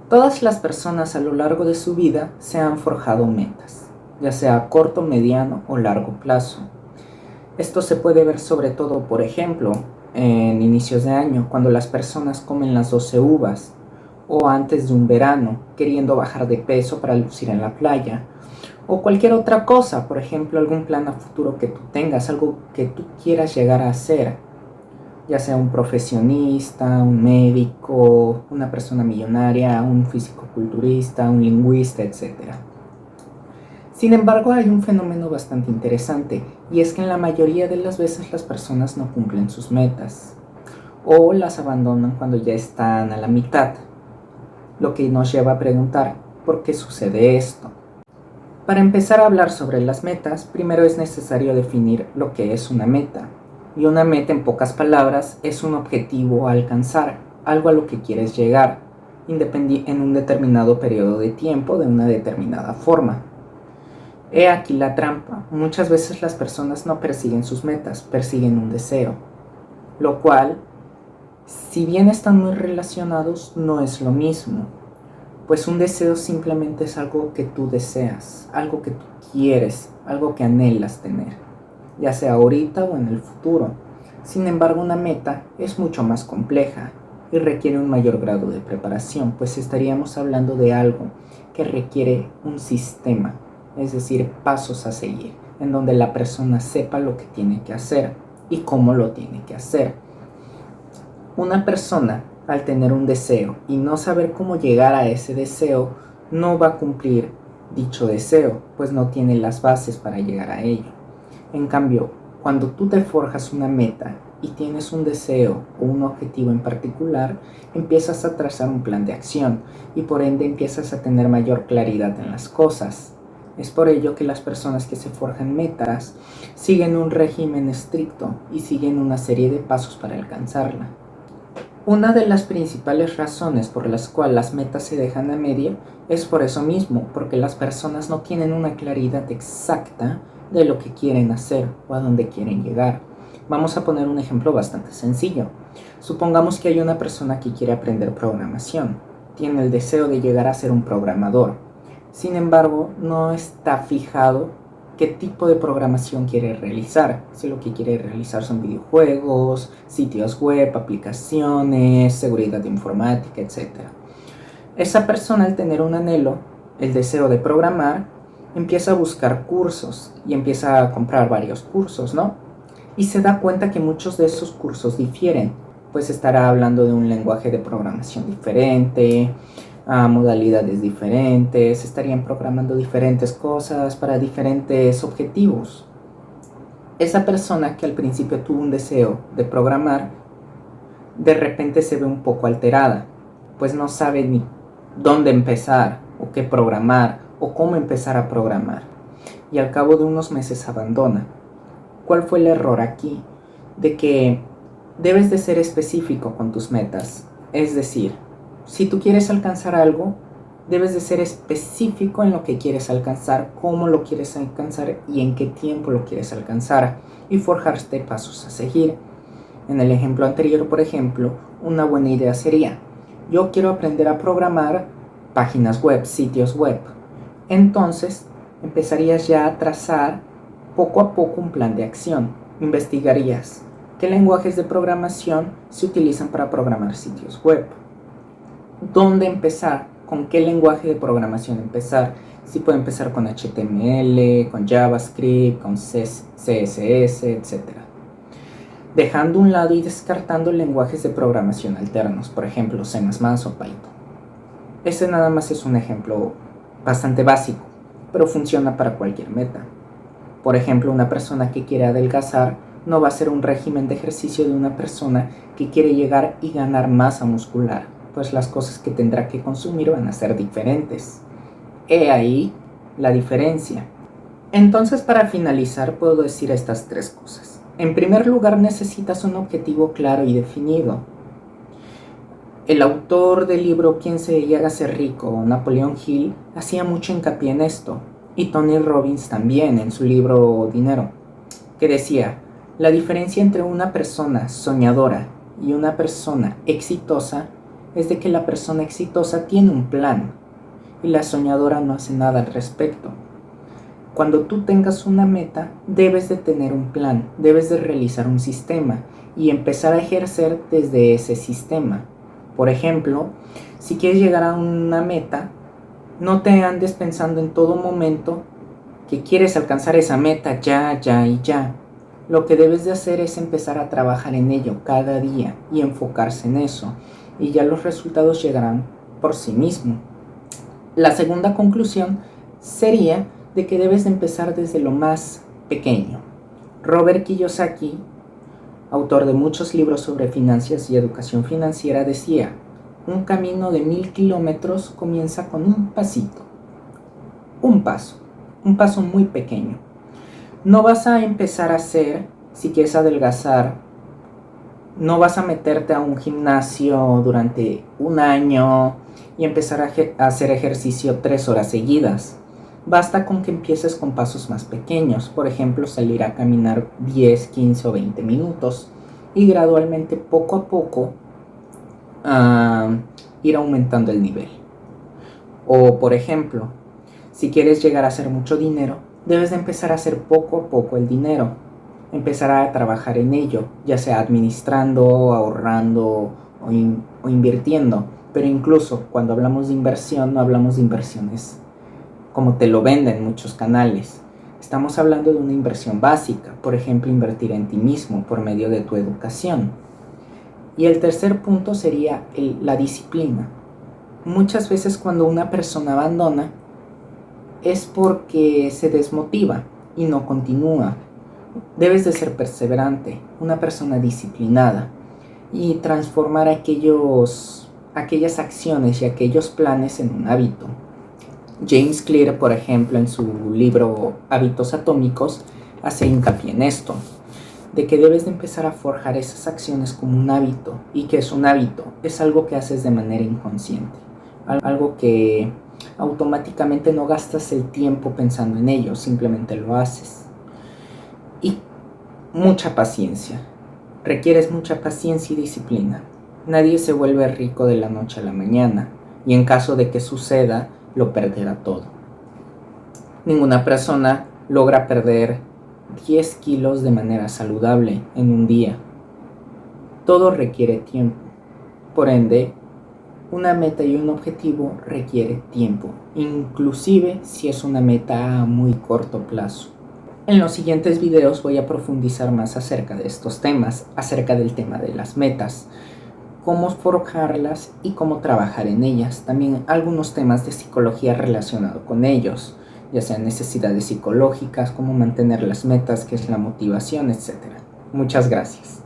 Todas las personas a lo largo de su vida se han forjado metas, ya sea a corto, mediano o largo plazo. Esto se puede ver sobre todo, por ejemplo, en inicios de año, cuando las personas comen las 12 uvas, o antes de un verano, queriendo bajar de peso para lucir en la playa, o cualquier otra cosa, por ejemplo, algún plan a futuro que tú tengas, algo que tú quieras llegar a hacer, ya sea un profesionista, un médico, una persona millonaria, un fisicoculturista, un lingüista, etcétera. Sin embargo, hay un fenómeno bastante interesante, y es que en la mayoría de las veces las personas no cumplen sus metas, o las abandonan cuando ya están a la mitad, lo que nos lleva a preguntar, ¿por qué sucede esto? Para empezar a hablar sobre las metas, primero es necesario definir lo que es una meta. Y una meta, en pocas palabras, es un objetivo a alcanzar, algo a lo que quieres llegar, en un determinado periodo de tiempo, de una determinada forma. He aquí la trampa. Muchas veces las personas no persiguen sus metas, persiguen un deseo, lo cual, si bien están muy relacionados, no es lo mismo. Pues un deseo simplemente es algo que tú deseas, algo que tú quieres, algo que anhelas tener, ya sea ahorita o en el futuro. Sin embargo, una meta es mucho más compleja y requiere un mayor grado de preparación, pues estaríamos hablando de algo que requiere un sistema, es decir, pasos a seguir, en donde la persona sepa lo que tiene que hacer y cómo lo tiene que hacer. Una persona, al tener un deseo y no saber cómo llegar a ese deseo, no va a cumplir dicho deseo, pues no tiene las bases para llegar a ello. En cambio, cuando tú te forjas una meta y tienes un deseo o un objetivo en particular, empiezas a trazar un plan de acción y por ende empiezas a tener mayor claridad en las cosas. Es por ello que las personas que se forjan metas siguen un régimen estricto y siguen una serie de pasos para alcanzarla. Una de las principales razones por las cuales las metas se dejan a media es por eso mismo, porque las personas no tienen una claridad exacta de lo que quieren hacer o a dónde quieren llegar. Vamos a poner un ejemplo bastante sencillo. Supongamos que hay una persona que quiere aprender programación, tiene el deseo de llegar a ser un programador. Sin embargo, no está fijado qué tipo de programación quiere realizar. Si lo que quiere realizar son videojuegos, sitios web, aplicaciones, seguridad informática, etc. Esa persona, al tener un anhelo, el deseo de programar, empieza a buscar cursos y empieza a comprar varios cursos, ¿no? Y se da cuenta que muchos de esos cursos difieren, pues estará hablando de un lenguaje de programación diferente, a modalidades diferentes, estarían programando diferentes cosas para diferentes objetivos. Esa persona que al principio tuvo un deseo de programar, de repente se ve un poco alterada, pues no sabe ni dónde empezar, o qué programar, o cómo empezar a programar. Y al cabo de unos meses abandona. ¿Cuál fue el error aquí? De que debes de ser específico con tus metas. Es decir, si tú quieres alcanzar algo, debes de ser específico en lo que quieres alcanzar, cómo lo quieres alcanzar y en qué tiempo lo quieres alcanzar, y forjarte pasos a seguir. En el ejemplo anterior, por ejemplo, una buena idea sería: yo quiero aprender a programar páginas web, sitios web. Entonces, empezarías ya a trazar poco a poco un plan de acción. Investigarías qué lenguajes de programación se utilizan para programar sitios web, dónde empezar, con qué lenguaje de programación empezar, si puedo empezar con HTML, con JavaScript, con CSS, etc. Dejando a un lado y descartando lenguajes de programación alternos, por ejemplo C++ o Python. Ese nada más es un ejemplo bastante básico, pero funciona para cualquier meta. Por ejemplo, una persona que quiere adelgazar no va a ser un régimen de ejercicio de una persona que quiere llegar y ganar masa muscular, pues las cosas que tendrá que consumir van a ser diferentes. He ahí la diferencia. Entonces, para finalizar, puedo decir estas tres cosas. En primer lugar, necesitas un objetivo claro y definido. El autor del libro ¿Quién se llega a ser rico?, Napoleon Hill, hacía mucho hincapié en esto, y Tony Robbins también en su libro Dinero, que decía: la diferencia entre una persona soñadora y una persona exitosa es de que la persona exitosa tiene un plan y la soñadora no hace nada al respecto. Cuando tú tengas una meta, debes de tener un plan, debes de realizar un sistema y empezar a ejercer desde ese sistema. Por ejemplo, si quieres llegar a una meta, no te andes pensando en todo momento que quieres alcanzar esa meta ya, ya y ya. Lo que debes de hacer es empezar a trabajar en ello cada día y enfocarse en eso, y ya los resultados llegarán por sí mismos. La segunda conclusión sería de que debes de empezar desde lo más pequeño. Robert Kiyosaki, autor de muchos libros sobre finanzas y educación financiera, decía: un camino de 1000 kilómetros comienza con un pasito, un paso muy pequeño. No vas a empezar a hacer, si quieres adelgazar, no vas a meterte a un gimnasio durante un año y empezar a hacer ejercicio 3 horas seguidas. Basta con que empieces con pasos más pequeños, por ejemplo, salir a caminar 10, 15 o 20 minutos y gradualmente, poco a poco, ir aumentando el nivel. O, por ejemplo, si quieres llegar a hacer mucho dinero, debes de empezar a hacer poco a poco el dinero. Empezar a trabajar en ello, ya sea administrando, ahorrando o invirtiendo. Pero incluso cuando hablamos de inversión, no hablamos de inversiones como te lo venden muchos canales. Estamos hablando de una inversión básica, por ejemplo, invertir en ti mismo por medio de tu educación. Y el tercer punto sería la disciplina. Muchas veces cuando una persona abandona es porque se desmotiva y no continúa. Debes de ser perseverante, una persona disciplinada, y transformar aquellas acciones y aquellos planes en un hábito. James Clear, por ejemplo, en su libro Hábitos Atómicos, hace hincapié en esto, de que debes de empezar a forjar esas acciones como un hábito. ¿Y que es un hábito? Es algo que haces de manera inconsciente, algo que automáticamente no gastas el tiempo pensando en ello, simplemente lo haces. Y mucha paciencia, requieres mucha paciencia y disciplina. Nadie se vuelve rico de la noche a la mañana, y en caso de que suceda, lo perderá todo. Ninguna persona logra perder 10 kilos de manera saludable en un día. Todo requiere tiempo. Por ende, una meta y un objetivo requiere tiempo, inclusive si es una meta a muy corto plazo. En los siguientes videos voy a profundizar más acerca de estos temas, acerca del tema de las metas, cómo forjarlas y cómo trabajar en ellas. También algunos temas de psicología relacionados con ellos, ya sean necesidades psicológicas, cómo mantener las metas, qué es la motivación, etc. Muchas gracias.